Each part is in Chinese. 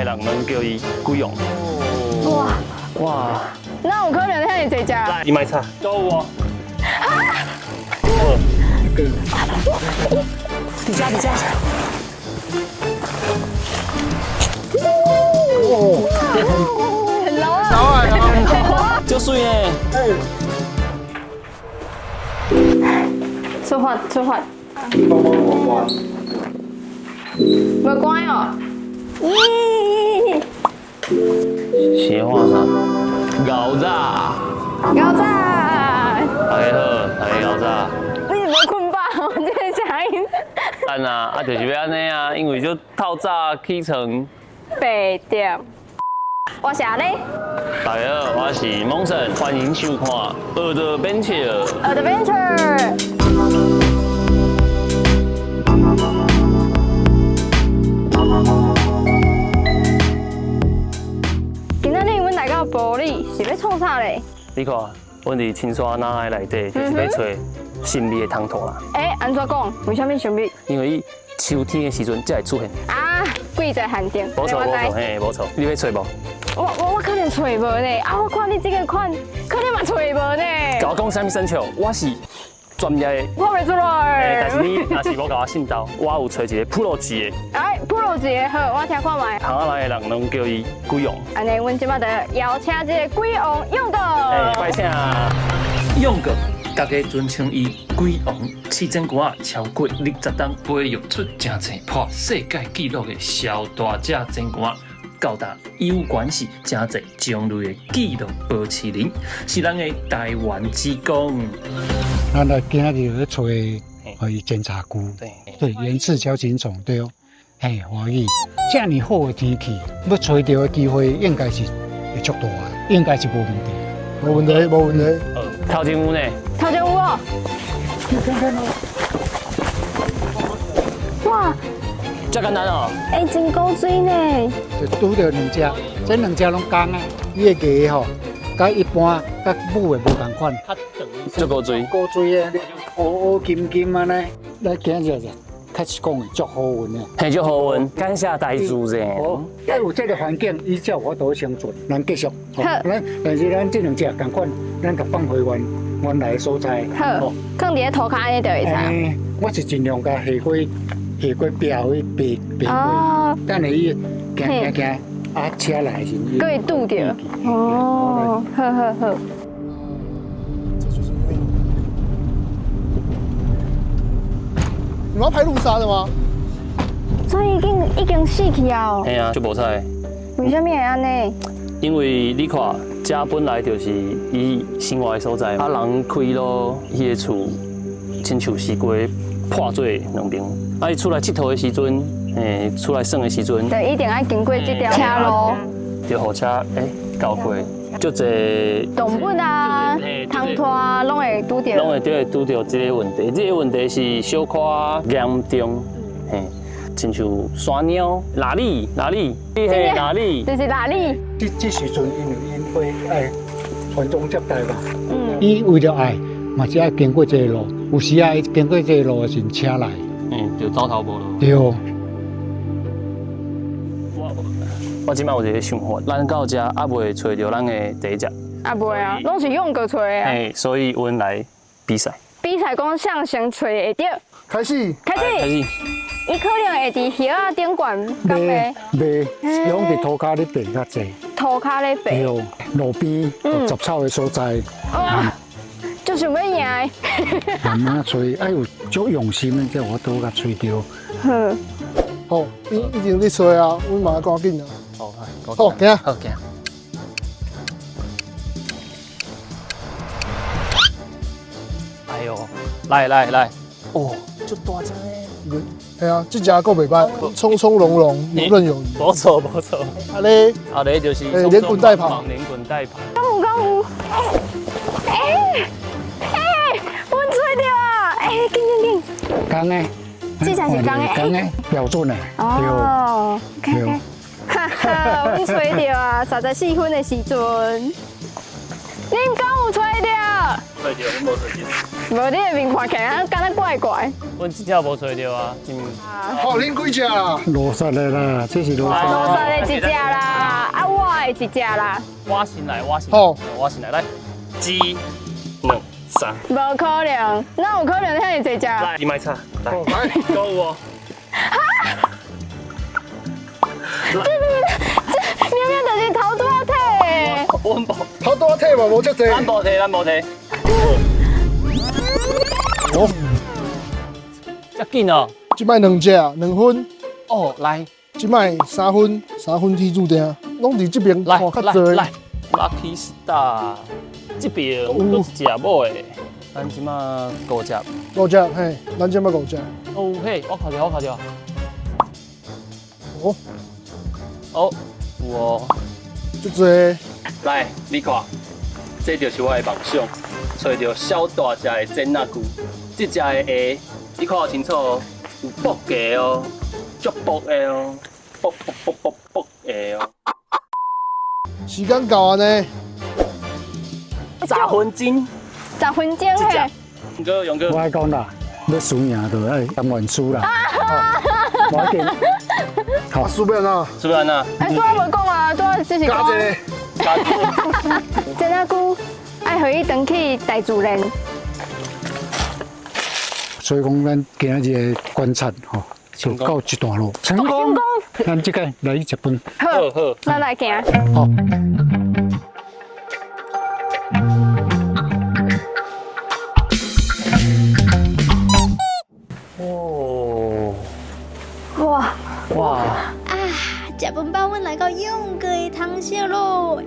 人能叫伊几样？哇，哇！那有可能遐尼济只？来，你买菜，都有哦。底下。很老啊！就水呢。出发。没关哦。咦，鞋画啥？牛杂。牛仔，大家好，大家牛杂。你是无困吧？我这个声音。但啊，就是要安尼啊，因为就透早起床。8点。我是阿丽。大家好，我是蒙神，欢迎收看《Adventure》。Adventure。今仔日阮来到埔里是要创啥嘞？你看，阮伫青山脑海内底就是要找神秘的汤头啦。安怎讲？为什么神秘？因为秋天的时阵才会出现。啊，贵在限定。无错，嘿，无错。你要找无？我可能找无呢。啊，我看你这个款，可能嘛找无呢。甲我讲啥物生肖？我是专业的。我袂出来。但是你若是无甲我信到，我有找一个普罗级的。哎，普罗级的好，我听看卖。行下来的人拢叫伊鬼王。安尼，阮即摆就邀请这个鬼王用的。拜请。用个。大家尊称伊鬼王，试整歌超过20档，培育出真侪破世界纪录的小大只整歌，高达有关系真侪种类的纪录保持人，是咱的台湾之光。咱来今日去找伊检查菇，对，原始小青虫，对哦，嘿，欢喜。这么好的天气，要找到的机会应该是会足大的，应该是无问题。无问题，无问题。头前有呢？头前有哦。哇！这简单哦。真够水呢。就拄到两只，这两只拢公啊，伊的牙吼，甲一般甲母的无同款。足够水。够水的，乌乌金金安尼。咱今日就开始讲的足好运的。嘿，足好运，感谢大自然。要有这个环境，依照我都生存，咱继续。好。但是咱这两只同款，咱就放回原来的所在。好，放伫涂骹安尼就会使。我是尽量甲下过标的白过，等下伊行啊车来时，可以拄着。哦，好。你们要拍路杀的吗？所以已经死去啊哦。嘿啊，就无彩。为什么会安尼？因为你看，这本来就是伊生活的所在，啊人开路，伊的厝亲像是过破做两边。啊，伊出来佚佗的时阵，出来耍的时阵，就一定要经过这条车路。就火车交过，就这动物啊、汤拖啊，拢会拄着。拢会拄着这个问题，这个问题是小可严重，亲像山鸟、哪里，你系哪里？就是哪里？这时阵因为因会爱传宗接代嘛，伊为了爱，嘛是爱经过这个路，有时啊经过这个路的时车来，就走头无路。对。我即摆有一个想法，咱到这还未找到咱的第一只。啊，袂啊，拢是用过找的啊。所以阮来比赛。比赛讲谁先找会着？开始。开始。伊可能会伫叶仔顶悬讲袂？袂，拢伫涂骹咧爬较济。涂骹咧爬。对，路边杂草的所在。哇，就想要赢。慢慢找，哎有足用心的，才我都甲找着。好，已经咧找啊，阮马上赶紧啊。好，行。好，行。哎呦，来，哦，足大只诶！系啊，这只够袂歹，从从容容，游刃有余。无错。啊咧，就是连滚带跑。讲有。阮找着啊！紧。讲诶，这才是讲诶，标准诶。哦，OK。哈哈，阮找着啊！34分的时阵，恁敢有找着？找到，阮无找到。无你的面看起来敢若怪怪。阮真正无找到啊，好，恁几只啦？罗刹的啦，这是罗刹。罗刹的一只啦，啊我的一只啦。我先来，我先好，我先来，一、两、三，无可能，哪有可能遐尼侪只？来，你买叉，来，来，够有哦。明明就是头拄仔摕。阮无，头多体嘛，无遮济。咱无摕，咱无摕。哦，遮紧哦。即摆2只2分，哦，来，即摆3分，3分踢注定，拢伫即边来，看较济。来 ，Lucky Star，这边有一只某的，咱即马5只。 5只，嘿，咱即摆5只。哦嘿，我看到，我看到。哦，哦，有哦。足济。来，你看，这就是我的梦想，找到小大只的真纳龟。这只的虾，你看清楚哦，有薄价哦，足薄的哦，薄的哦。时间到啊呢， 10分钟， 10分钟这嘿。勇哥，我爱讲啦，要输赢就爱甘愿输啦。无要紧。啊，输变啊，是不是啊？哎，拄仔无讲啊，拄仔只是加讲。一真啊久，爱互伊转去大自然。所以讲，咱今日的观察吼，就到一段落。成功，咱即个来日本。好，好，咱来行。好。哦，哇，哇，食饭饱，阮来到勇哥的汤烧咯。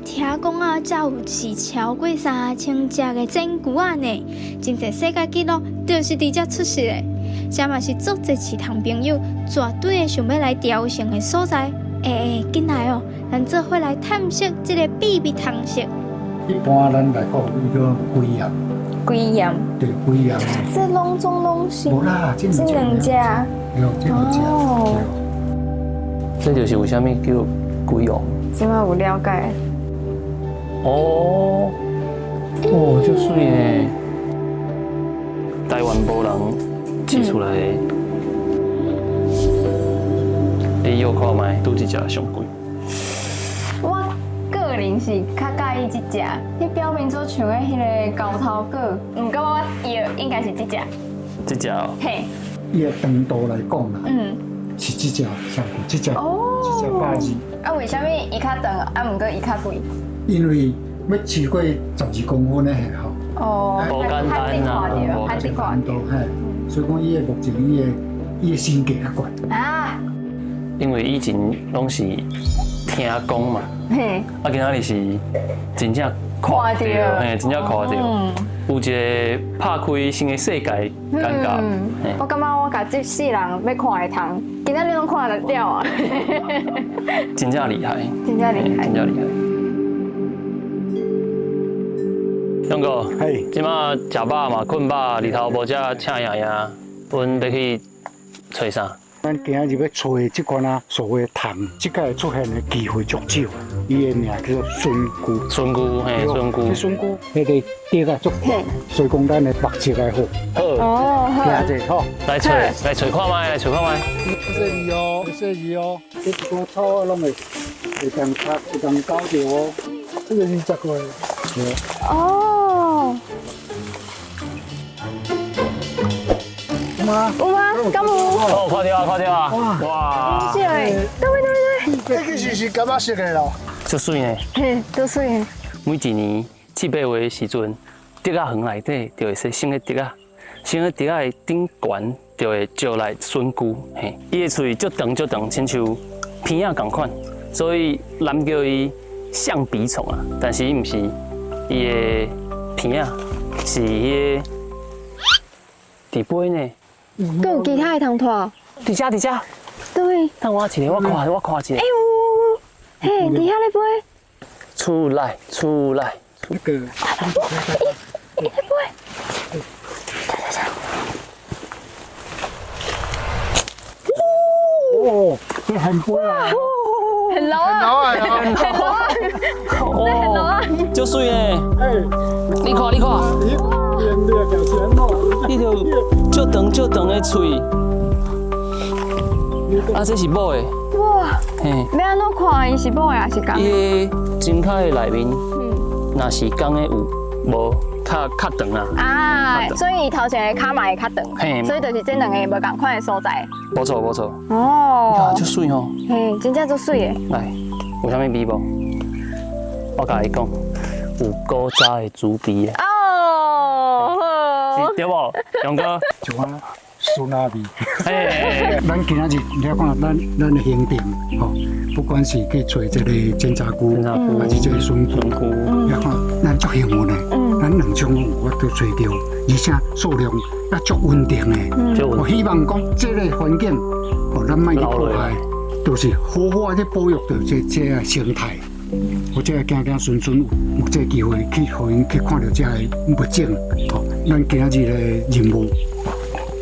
听讲啊，才有是超过3000只的真牛仔呢，真侪世界纪录就是伫遮出世的。这嘛是足侪市堂朋友绝对想要来朝圣的所在。紧来哦，咱做伙来探索这个秘密汤色。一般咱来讲，伊个龟盐，龟盐，对龟盐。这拢总拢是无啦，这这两只。对，这两只。哦，这就是为什么叫龟蚘。即马有了解。哦，哦，就水呢。台湾无人寄出来的，你又看卖，拄一只上贵。我个人是较介意这只，你表面做像的迄个高头果，毋过我药应该是这只。这只哦，嘿，伊的长度来讲啦，是这只上贵，这只哦，这只8字。啊，为什么伊较长，啊，毋过伊较贵？因为要超过12公分的嘿吼。哦，不简单啊还得看到，嘿，所以讲伊的目前伊的身价较悬。啊，因为以前拢是听讲嘛，嘿，啊，今仔日是真正看到，嘿，真正看到，有一个拍开新的世界感觉。嘿我感觉我甲这世人要看会通，今仔日拢看得了啊，真正厉害，真正厉害真。正厉害。勇哥，嘿，即马食饱嘛，困饱，日头无遮请爷爷，阮要去找啥？咱今日要找的这款啊，所谓的虫，这个出现的机会足少，伊的名叫做笋菇。笋菇，嘿，笋菇这。笋菇迄个叶啊足大，所以讲咱的目测来好，好，哦，好，听者吼。来找看卖，来找看卖。谢你哦，谢你哦，这个草拢会当擦，会当搞着哦。这个是10块。哦，有吗？有吗？敢有？哦，看到啊，看到啊，哇，是诶，对，这其实是感觉色的啦。足水呢。嘿，都水。每一年7、8月的时阵，竹仔园内底就会生新的竹仔，新的竹仔的顶悬就会招来笋菇，嘿，伊的喙足长足长，亲像片仔同款，所以人叫伊象鼻虫啊。但是伊毋是，伊的片仔是伊的伫背呢。还有其他的通拖？伫遮，对，等我一个，我看一个。哎呦，嘿，底下咧飞，出来，这个伊咧飞，哦，这很贵啊。很老啊，很老啊，哦，足水呢，哎，你看，咦，颜色表情哦，你条足长的喙，啊，这是某的，哇，嘿，要安怎看伊是某的还是公的？伊的指甲的内面，若是公的有无较长啊？啊，所以伊头前的骹嘛会较长，嘿所以就是这两个无共款的所在。无错无错，哦，足水吼。嘿，真正足水的。来，有啥物味无？我甲你讲，有古早的猪鼻的，哦，是对无？勇哥，就我孙阿味。嘿，咱今仔日你看咱的行程吼，不管是去找这个煎炸菇，煎炸菇还是这个笋菇，笋菇你看咱足幸运的，咱两种我都找到，而且数量也足稳定的。我希望讲这个环境，哦，咱莫去破坏，就是好好去保育着这个生态。或者行顺顺有这个机会去，互因去看到这个物种，吼，咱今仔日的任务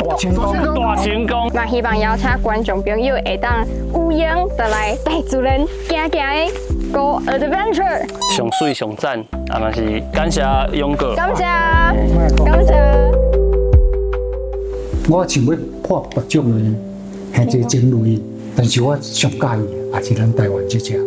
大成功。大成功！嘛希望邀请观众朋友会当有闲就来带主人行行的 Go Adventure。上水上赞，啊嘛是感谢勇哥。感谢，感谢。我想要破别种的，像这种类，但是我上介意也是咱台湾这只。